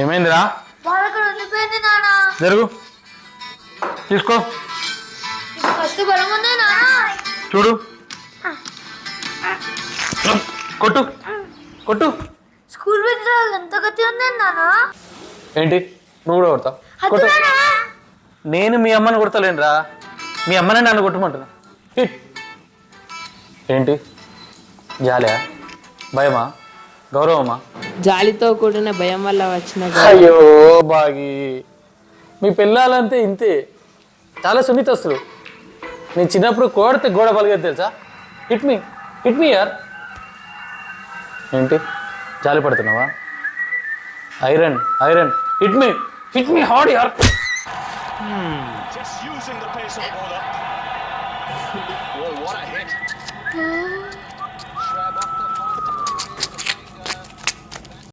ఏమైందిరా? బాలక్కడ ఉండిపోయింది నాన్న. జరుగు, తీసుకో, ఫస్ట్ బలం ఉంది నాన్న. చూడు, కొట్టు కొట్టు. స్కూల్ పెద్ద ఎంత గతి ఉంది నాన్న. ఏంటి నువ్వు కూడా కొడతావు? అద్దు కొట్టు. నాన్న. నేను మీ అమ్మని కొడతలేనురా, మీ అమ్మనే నన్ను కొట్టమంటున్నా. హిట్. ఏంటి జాలియా, భయమా, గౌరవమా? జాలితో కూడిన భయం వల్ల వచ్చిన అయ్యో బాగి, మీ పిల్లలంతే ఇంతే, చాలా సున్నితస్తులు. నేను చిన్నప్పుడు కోడితే గోడ పలిగేది తెలుసా? హిట్ మీ యార్. ఏంటి జాలి పడుతున్నావా? ఐరన్ ఐరన్, హిట్ మీ హార్డ్ యార్. Just using the pace of the bowler.